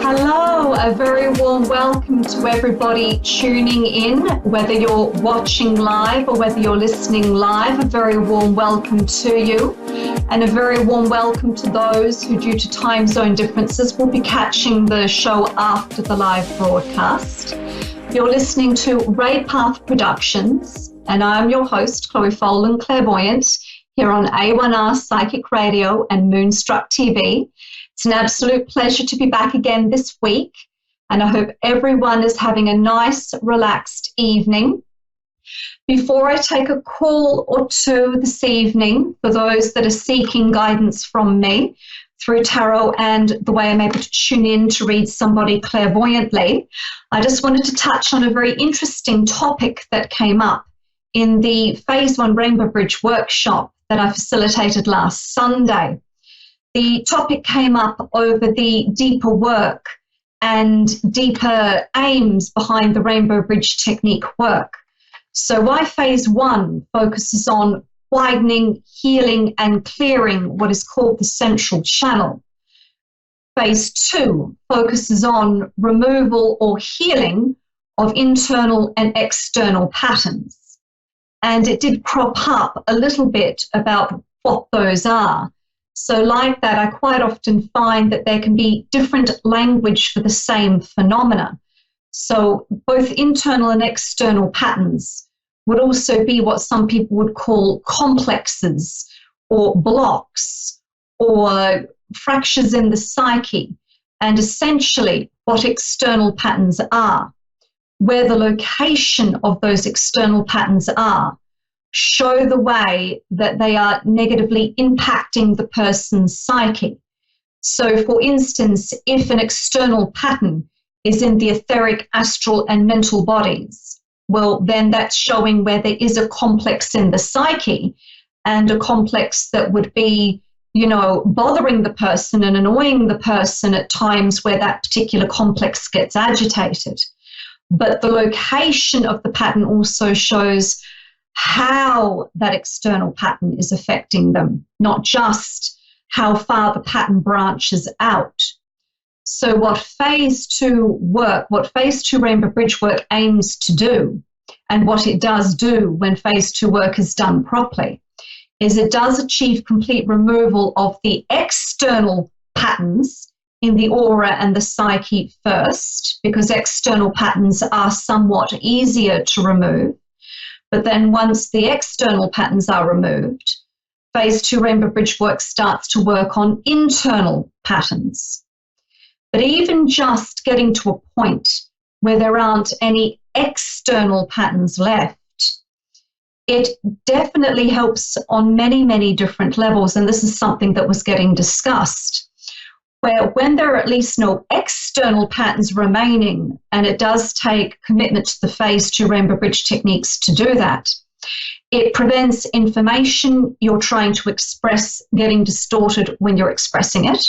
Hello, a very warm welcome to everybody tuning in, whether you're watching live or whether you're listening live. A very warm welcome to you, and a very warm welcome to those who, due to time zone differences, will be catching the show after the live broadcast. You're listening to Ray Path Productions, and I'm your host, Chloe Folan, clairvoyant, here on A1R Psychic Radio and Moonstruck TV. It's an absolute pleasure to be back again this week, and I hope everyone is having a nice, relaxed evening. Before I take a call or two this evening, for those that are seeking guidance from me through tarot and the way I'm able to tune in to read somebody clairvoyantly, I just wanted to touch on a very interesting topic that came up in the Phase 1 Rainbow Bridge workshop that I facilitated last Sunday. The topic came up over the deeper work and deeper aims behind the Rainbow Bridge technique work. So why Phase 1 focuses on widening, healing, and clearing what is called the central channel. Phase 2 focuses on removal or healing of internal and external patterns. And it did crop up a little bit about what those are. So like that, I quite often find that there can be different language for the same phenomena. So both internal and external patterns would also be what some people would call complexes or blocks or fractures in the psyche, and essentially what external patterns are, where the location of those external patterns are, show the way that they are negatively impacting the person's psyche. So, for instance, if an external pattern is in the etheric, astral, and mental bodies, well, then that's showing where there is a complex in the psyche, and a complex that would be, bothering the person and annoying the person at times where that particular complex gets agitated. But the location of the pattern also shows how that external pattern is affecting them, not just how far the pattern branches out. So what Phase 2 work, what Phase 2 Rainbow Bridge work aims to do, and what it does do when Phase 2 work is done properly, is it does achieve complete removal of the external patterns in the aura and the psyche first, because external patterns are somewhat easier to remove. But then once the external patterns are removed, Phase 2 Rainbow Bridge work starts to work on internal patterns. But even just getting to a point where there aren't any external patterns left, it definitely helps on many, many different levels. And this is something that was getting discussed, where when there are at least no external patterns remaining, and it does take commitment to the Phase 2 Rainbow Bridge techniques to do that, it prevents information you're trying to express getting distorted when you're expressing it.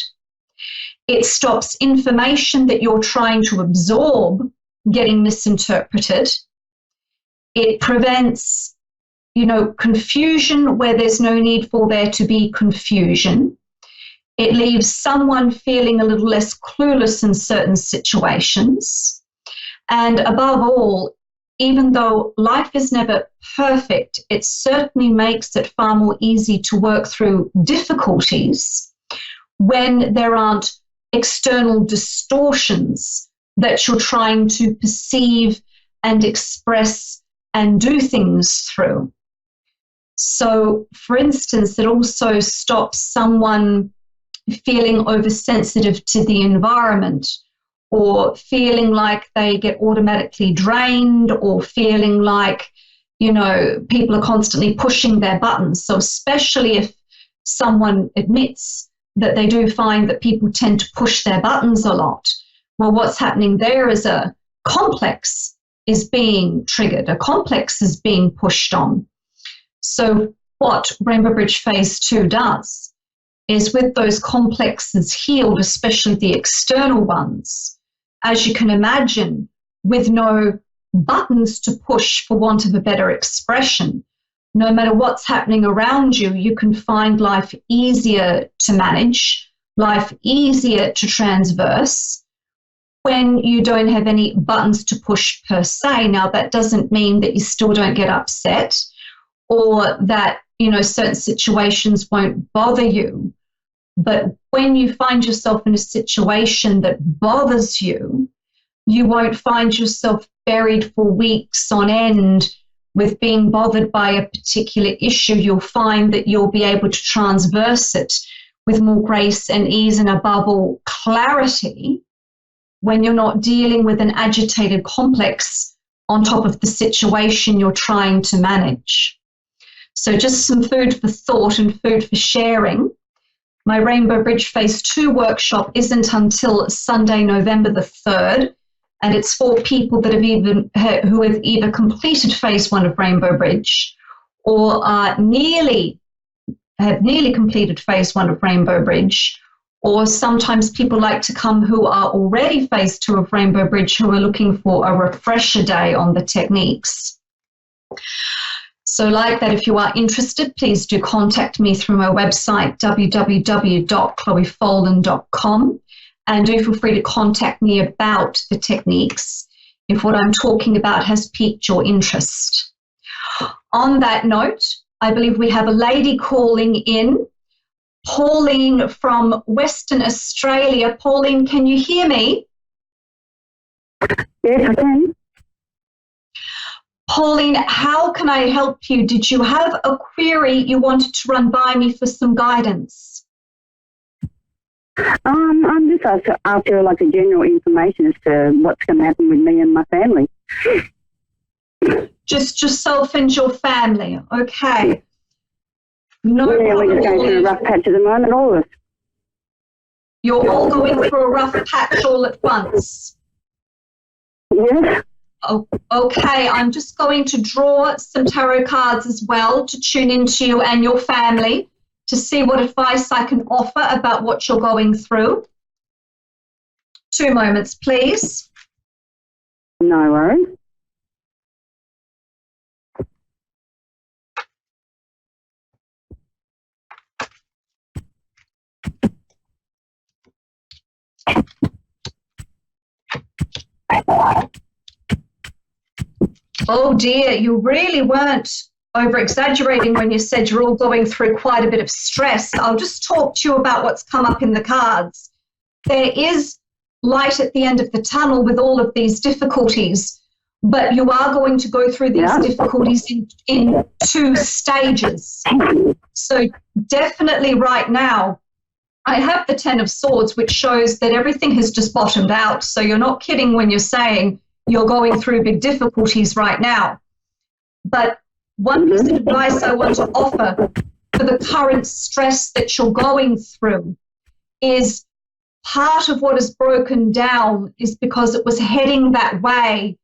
It stops information that you're trying to absorb getting misinterpreted. It prevents, confusion where there's no need for there to be confusion. It leaves someone feeling a little less clueless in certain situations. And above all, even though life is never perfect, it certainly makes it far more easy to work through difficulties when there aren't external distortions that you're trying to perceive and express and do things through. So, for instance, it also stops someone feeling oversensitive to the environment, or feeling like they get automatically drained, or feeling like, people are constantly pushing their buttons. So especially if someone admits that they do find that people tend to push their buttons a lot, well, what's happening there is a complex is being triggered, a complex is being pushed on. So what Rainbow Bridge Phase 2 does is, with those complexes healed, especially the external ones, as you can imagine, with no buttons to push, for want of a better expression, no matter what's happening around you, you can find life easier to manage, life easier to transverse, when you don't have any buttons to push per se. Now, that doesn't mean that you still don't get upset or that, certain situations won't bother you. But when you find yourself in a situation that bothers you, you won't find yourself buried for weeks on end with being bothered by a particular issue. You'll find that you'll be able to transverse it with more grace and ease and, above all, clarity when you're not dealing with an agitated complex on top of the situation you're trying to manage. So just some food for thought and food for sharing. My Rainbow Bridge Phase 2 workshop isn't until Sunday, November the 3rd, and it's for people that who have either completed Phase 1 of Rainbow Bridge or have nearly completed Phase 1 of Rainbow Bridge, or sometimes people like to come who are already Phase 2 of Rainbow Bridge who are looking for a refresher day on the techniques. So like that, if you are interested, please do contact me through my website, www.chloefolan.com, and do feel free to contact me about the techniques if what I'm talking about has piqued your interest. On that note, I believe we have a lady calling in, Pauline from Western Australia. Pauline, can you hear me? Yes, I can. Pauline, how can I help you? Did you have a query you wanted to run by me for some guidance? I'm just after like a general information as to what's going to happen with me and my family. Just yourself and your family, okay. No yeah, problem. We're just going through a rough patch at the moment, all of us. You're all going through a rough patch all at once? Yes. Oh, okay, I'm just going to draw some tarot cards as well to tune into you and your family to see what advice I can offer about what you're going through. 2 moments, please. No worries. Oh dear, you really weren't over-exaggerating when you said you're all going through quite a bit of stress. I'll just talk to you about what's come up in the cards. There is light at the end of the tunnel with all of these difficulties, but you are going to go through these difficulties in 2 stages. So definitely right now, I have the 10 of Swords, which shows that everything has just bottomed out. So you're not kidding when you're saying you're going through big difficulties right now. But one piece of advice I want to offer for the current stress that you're going through is part of what is broken down is because it was heading that way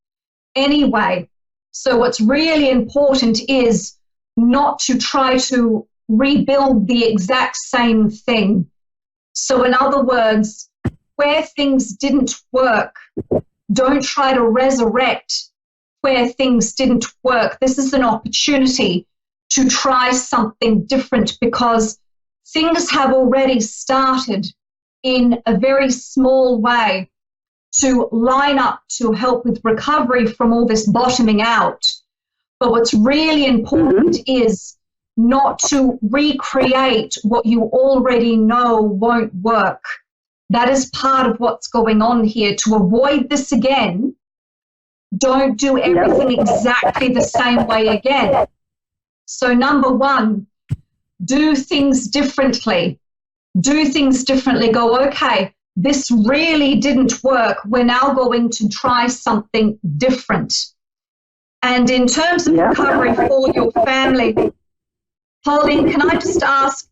anyway. So what's really important is not to try to rebuild the exact same thing. So in other words, where things didn't work, don't try to resurrect where things didn't work. This is an opportunity to try something different because things have already started in a very small way to line up to help with recovery from all this bottoming out. But what's really important is not to recreate what you already know won't work. That is part of what's going on here. To avoid this again, don't do everything exactly the same way again. So number 1, do things differently. Do things differently. Go, okay, this really didn't work. We're now going to try something different. And in terms of recovery for your family, Pauline, can I just ask,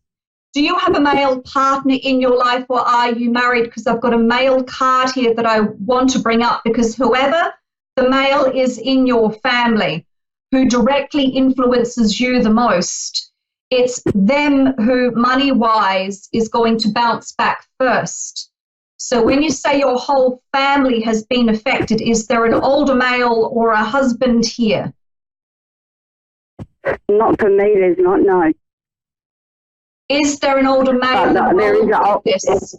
do you have a male partner in your life or are you married? Because I've got a male card here that I want to bring up because whoever the male is in your family who directly influences you the most, it's them who money-wise is going to bounce back first. So when you say your whole family has been affected, is there an older male or a husband here? Not for me, there's not, no. Is there an older male there is involved with this?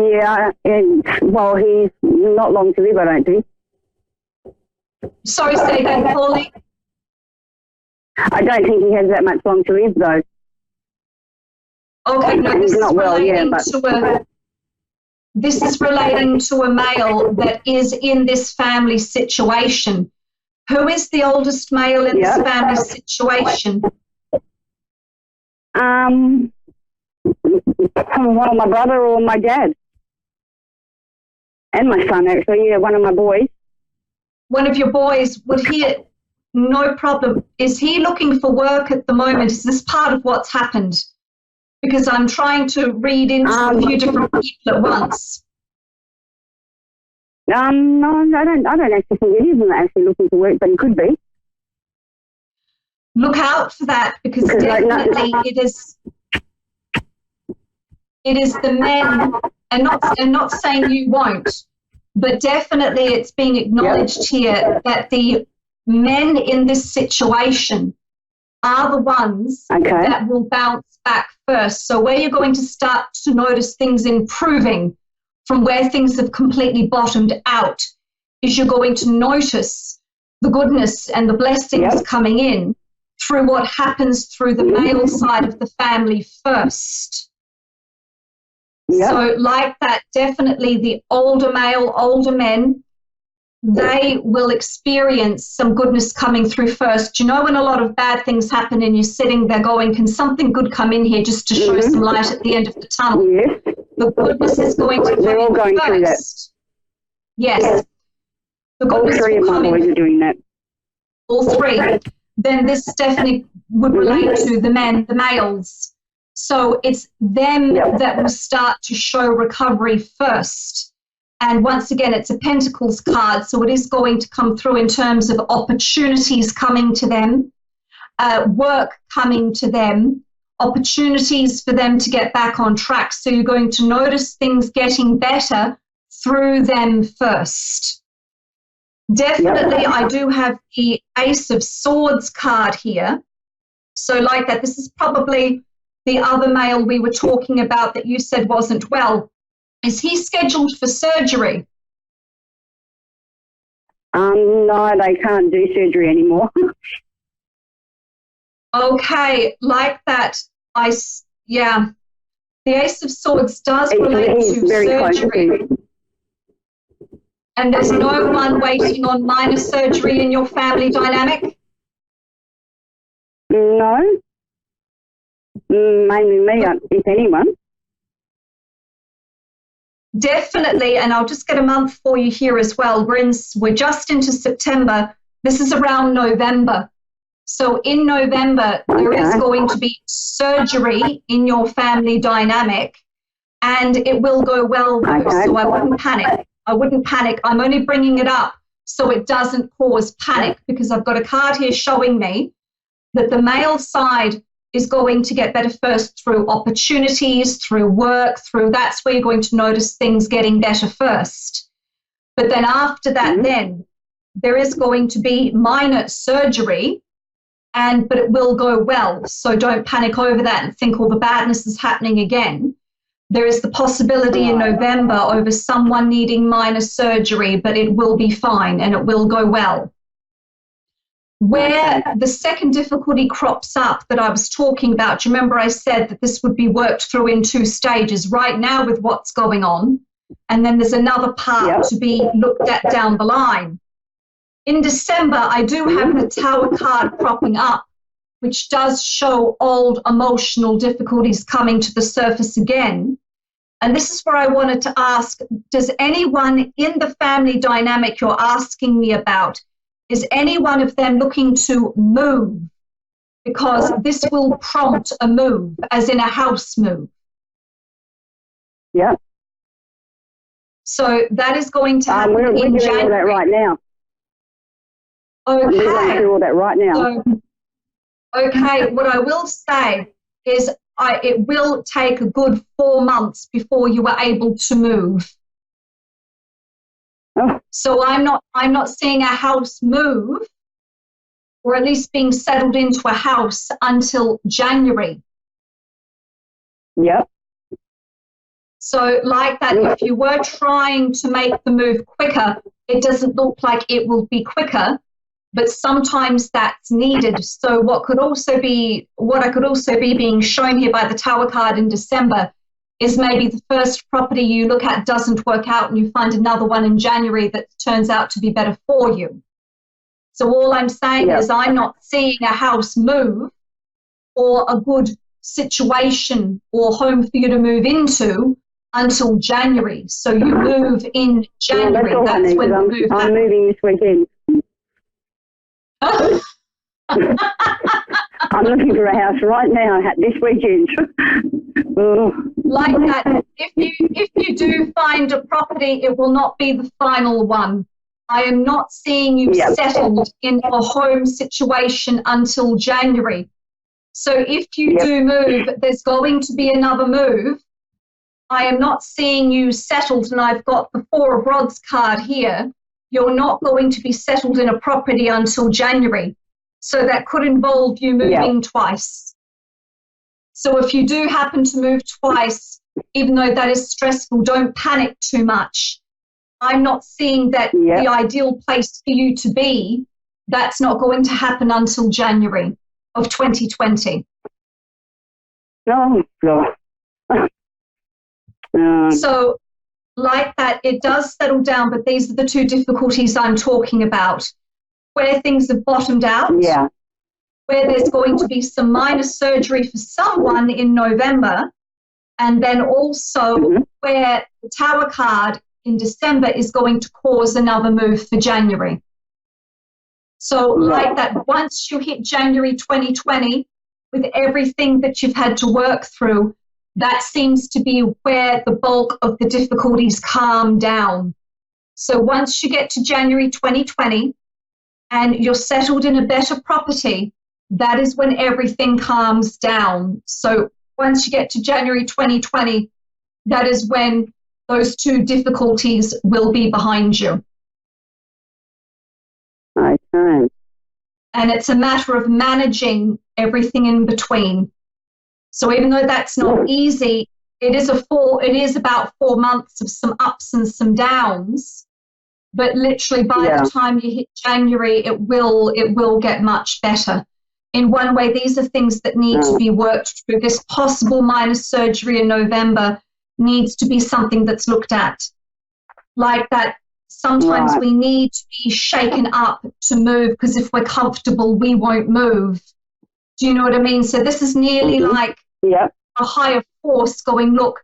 Yeah, and, well, he's not long to live, I don't think. Sorry, say that, Pauline. I don't think he has that much long to live, though. Okay, no, this He's is not well, yeah, relating but... to this is relating to a male that is in this family situation. Who is the oldest male in this family situation? Well, my brother or my dad. And my son, actually, yeah, one of my boys. One of your boys, would he, no problem. Is he looking for work at the moment? Is this part of what's happened? Because I'm trying to read into a few different people at once. No, I don't actually think he isn't actually looking for work, but he could be. Look out for that, because definitely it is the men, and not saying you won't, but definitely it's being acknowledged here that the men in this situation are the ones that will bounce back first. So where you're going to start to notice things improving from where things have completely bottomed out is you're going to notice the goodness and the blessings coming in through what happens through the male side of the family first. So like that, definitely the older men, they will experience some goodness coming through first. You know, when a lot of bad things happen and you're sitting there going, can something good come in here just to show some light at the end of the tunnel? The goodness is going to come They're all going through that. Yes. The All three of my boys are doing that. All three. Then this definitely would relate to the men, the males. So it's them that will start to show recovery first. And once again, it's a Pentacles card, so it is going to come through in terms of opportunities coming to them, work coming to them, opportunities for them to get back on track. So you're going to notice things getting better through them first. Definitely, I do have the Ace of Swords card here. So like that, this is probably the other male we were talking about that you said wasn't well. Is he scheduled for surgery? No, they can't do surgery anymore. Okay, like that, the Ace of Swords does relate to surgery. And there's no one waiting on minor surgery in your family dynamic? No. Mainly me, if anyone. Definitely, and I'll just get a month for you here as well. We're just into September. This is around November. So in November, there is going to be surgery in your family dynamic, and it will go well though, so I wouldn't panic. I'm only bringing it up so it doesn't cause panic, because I've got a card here showing me that the male side is going to get better first through opportunities, through work, that's where you're going to notice things getting better first. But then after that, then there is going to be minor surgery, but it will go well. So don't panic over that and think all the badness is happening again. There is the possibility in November over someone needing minor surgery, but it will be fine and it will go well. Where the second difficulty crops up that I was talking about, do you remember I said that this would be worked through in 2 stages right now with what's going on, and then there's another part to be looked at down the line. In December, I do have the Tower card cropping up, which does show old emotional difficulties coming to the surface again. And this is where I wanted to ask, does anyone in the family dynamic you're asking me about, is any one of them looking to move? Because this will prompt a move, as in a house move. Yeah. So that is going to happen we're in doing January. all that right now. Okay. We're going through all that right now. So, okay, what I will say is it will take a good 4 months before you are able to move. Oh. So I'm not seeing a house move, or at least being settled into a house, until January. Yep. So like that, if you were trying to make the move quicker, it doesn't look like it will be quicker, but sometimes that's needed. So what I could also be being shown here by the Tower card in December is maybe the first property you look at doesn't work out and you find another one in January that turns out to be better for you. So all I'm saying is I'm not seeing a house move or a good situation or home for you to move into until January. So you move in January. Yeah, that's when the move I'm moving this weekend. I'm looking for a house right now this weekend. Like that, if you do find a property, it will not be the final one. I am not seeing you settled in a home situation until January. So if you do move, there's going to be another move. I am not seeing you settled, and I've got the Four of Rods card here. You're not going to be settled in a property until January. So that could involve you moving twice. So if you do happen to move twice, even though that is stressful, don't panic too much. I'm not seeing that the ideal place for you to be, that's not going to happen until January of 2020. Oh, God. So like that, it does settle down, but these are the two difficulties I'm talking about. Where things have bottomed out, where there's going to be some minor surgery for someone in November, and then also where the Tower card in December is going to cause another move for January. So like that, once you hit January 2020, with everything that you've had to work through, that seems to be where the bulk of the difficulties calm down. So once you get to January 2020 and you're settled in a better property, that is when everything calms down. So once you get to January 2020, that is when those two difficulties will be behind you. Okay. And it's a matter of managing everything in between. So even though that's not easy, it is about 4 months of some ups and some downs. But literally by the time you hit January, it will get much better. In one way, these are things that need to be worked through. This possible minor surgery in November needs to be something that's looked at. Like that, sometimes we need to be shaken up to move, because if we're comfortable, we won't move. Do you know what I mean? So this is nearly like a higher force going, look,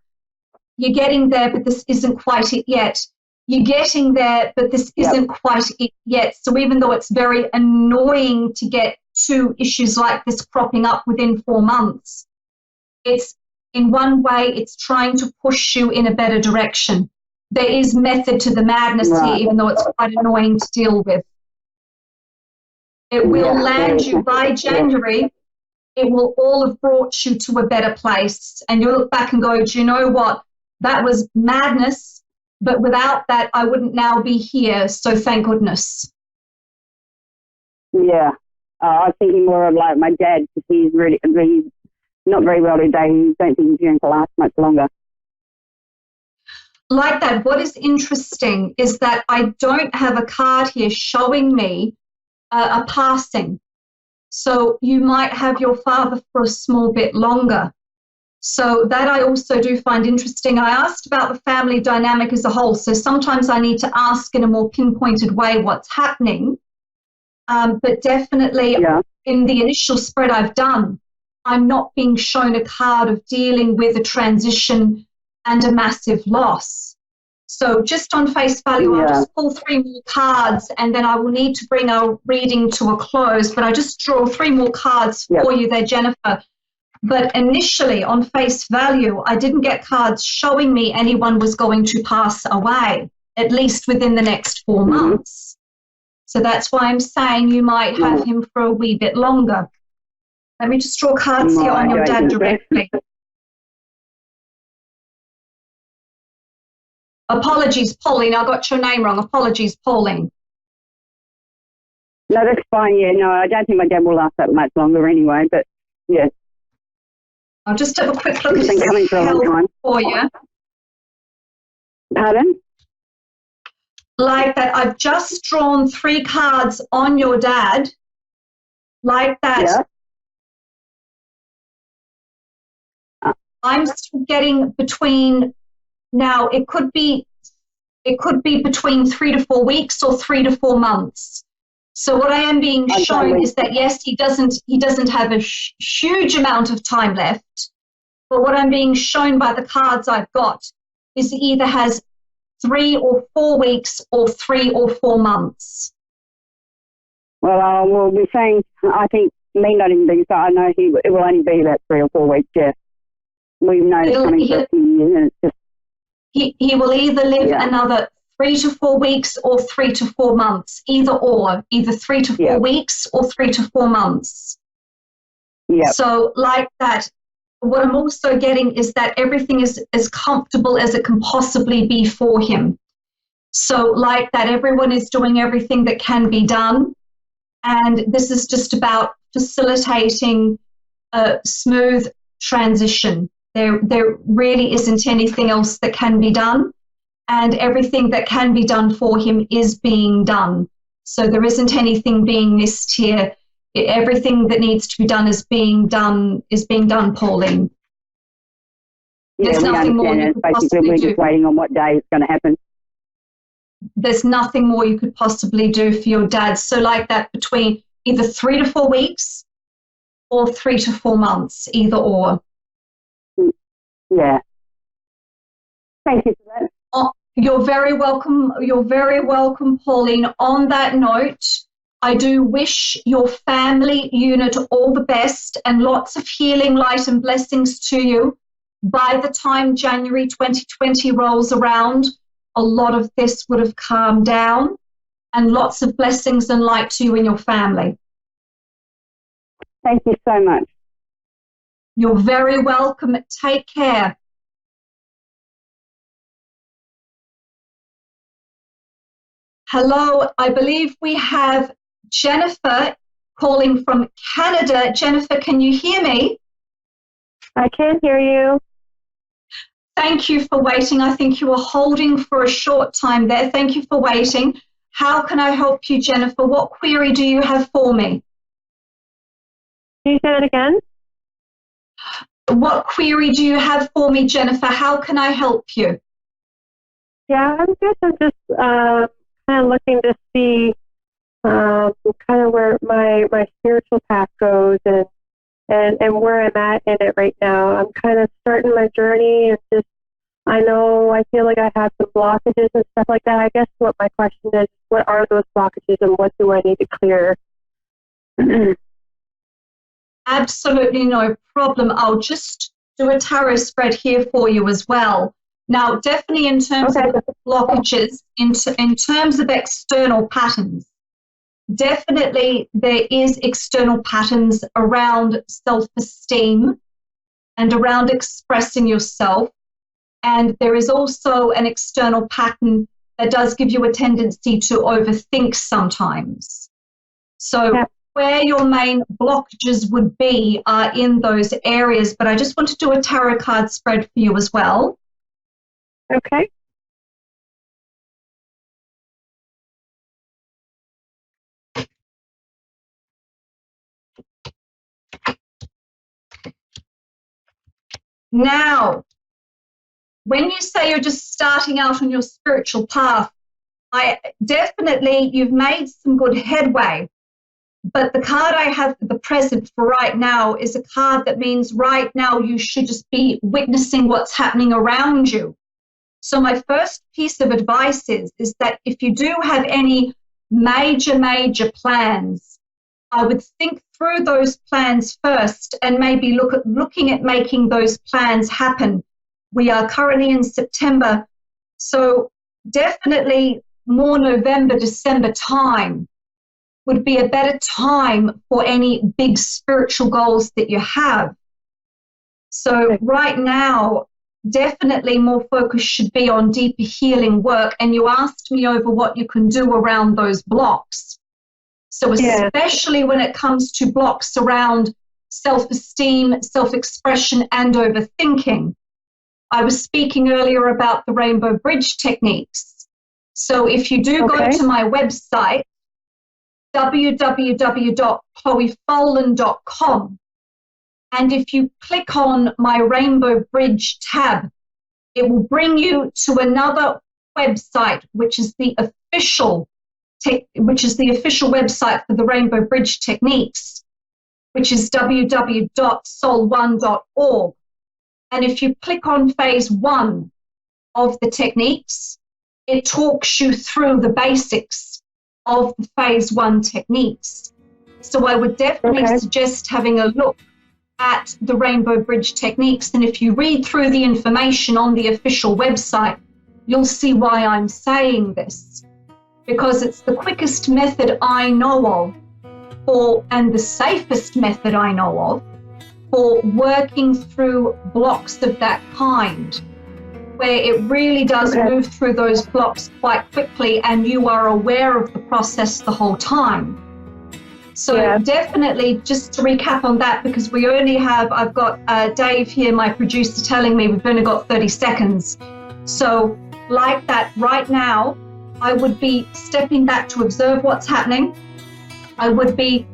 you're getting there, but this isn't quite it yet. You're getting there, but this isn't quite it yet. So even though it's very annoying to get two issues like this cropping up within 4 months, it's in one way, it's trying to push you in a better direction. There is method to the madness here, even though it's quite annoying to deal with. It will land you by January. It will all have brought you to a better place. And you'll look back and go, do you know what? That was madness, but without that, I wouldn't now be here. So thank goodness. Yeah. I was thinking more of like my dad, because he's not very well today. I don't think he's going to last much longer. Like that, what is interesting is that I don't have a card here showing me a passing. So you might have your father for a small bit longer. So that I also do find interesting. I asked about the family dynamic as a whole. So sometimes I need to ask in a more pinpointed way what's happening. But definitely in the initial spread I've done, I'm not being shown a card of dealing with a transition and a massive loss. So just on face value, I'll just pull 3 more cards, and then I will need to bring our reading to a close. But I just draw 3 more cards for you there, Jennifer. But initially, on face value, I didn't get cards showing me anyone was going to pass away, at least within the next 4 months. So that's why I'm saying you might have him for a wee bit longer. Let me just draw cards here on your dad directly. Apologies, Pauline. I got your name wrong. Apologies, Pauline. No, that's fine. Yeah, no, I don't think my dad will last that much longer anyway. But yeah, I'll just have a quick look it's been coming for a long time for you. Pardon? Like that, I've just drawn 3 cards on your dad. Like that. Yeah. I'm still getting between, now it could be between 3 to 4 weeks or 3 to 4 months. So what I am being shown is that, yes, he doesn't have a huge amount of time left, but what I'm being shown by the cards I've got is he either has 3 or 4 weeks or 3 or 4 months. Well, we'll be saying, I think, me not even being so, I know it will only be about 3 or 4 weeks, yeah. We've known it's coming for a few years, and it's just... He will either live another 3 to 4 weeks or 3 to 4 months, either 3 to 4 weeks or 3 to 4 months. Yeah. So like that, what I'm also getting is that everything is as comfortable as it can possibly be for him. So like that, everyone is doing everything that can be done. And this is just about facilitating a smooth transition. There really isn't anything else that can be done. And everything that can be done for him is being done. So there isn't anything being missed here. Everything that needs to be done is being done, Pauline. Yeah, There's nothing more you could possibly do. We're just waiting on what day it's going to happen. There's nothing more you could possibly do for your dad. So like that, between either 3 to 4 weeks or 3 to 4 months, either or. Yeah. Thank you for that. Oh, you're very welcome. You're very welcome, Pauline. On that note, I do wish your family unit all the best and lots of healing, light, and blessings to you. By the time January 2020 rolls around, a lot of this would have calmed down, and lots of blessings and light to you and your family. Thank you so much. You're very welcome. Take care. Hello, I believe we have Jennifer calling from Canada. Jennifer, can you hear me? I can hear you. Thank you for waiting. I think you were holding for a short time there. Thank you for waiting. How can I help you, Jennifer? What query do you have for me? Can you say that again? What query do you have for me, Jennifer? How can I help you? Yeah, I'm just kind of looking to see kind of where my spiritual path goes and where I'm at in it right now. I'm kind of starting my journey, and just I feel like I have some blockages and stuff like that. I guess what my question is, what are those blockages and what do I need to clear? Absolutely no problem. I'll just do a tarot spread here for you as well. Now, definitely in terms of blockages, in terms of external patterns, definitely there is external patterns around self-esteem and around expressing yourself. And there is also an external pattern that does give you a tendency to overthink sometimes. So where your main blockages would be are in those areas, but I just want to do a tarot card spread for you as well. Okay. Now, when you say you're just starting out on your spiritual path, you've made some good headway. But the card I have for the present for right now is a card that means right now you should just be witnessing what's happening around you. So my first piece of advice is that if you do have any major plans, I would think through those plans first and maybe looking at making those plans happen. We are currently in September, so definitely more November, December time would be a better time for any big spiritual goals that you have. So right now, definitely more focus should be on deeper healing work. And you asked me over what you can do around those blocks. So especially when it comes to blocks around self-esteem, self-expression, and overthinking, I was speaking earlier about the rainbow bridge techniques. So if you do go to my website, www.chloefolan.com, and if you click on my rainbow bridge tab, it will bring you to another website, which is the official website for the rainbow bridge techniques, which is www.sol1.org. And if you click on phase 1 of the techniques, it talks you through the basics of the phase 1 techniques. So I would definitely suggest having a look at the rainbow bridge techniques. And if you read through the information on the official website, you'll see why I'm saying this. Because it's the quickest method I know of and the safest method I know of for working through blocks of that kind, where it really does move through those blocks quite quickly and you are aware of the process the whole time. So definitely, just to recap on that, because I've got Dave here, my producer, telling me we've only got 30 seconds. So like that, right now, I would be stepping back to observe what's happening. I would be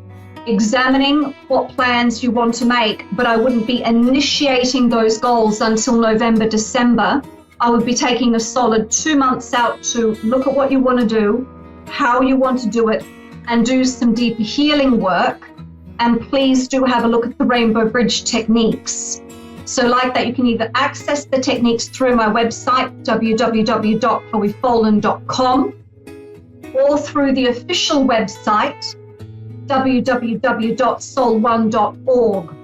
examining what plans you want to make, but I wouldn't be initiating those goals until November, December. I would be taking a solid 2 months out to look at what you want to do, how you want to do it, and do some deeper healing work. And please do have a look at the rainbow bridge techniques. So like that, you can either access the techniques through my website, www.chloefolan.com, or through the official website, www.sol1.org.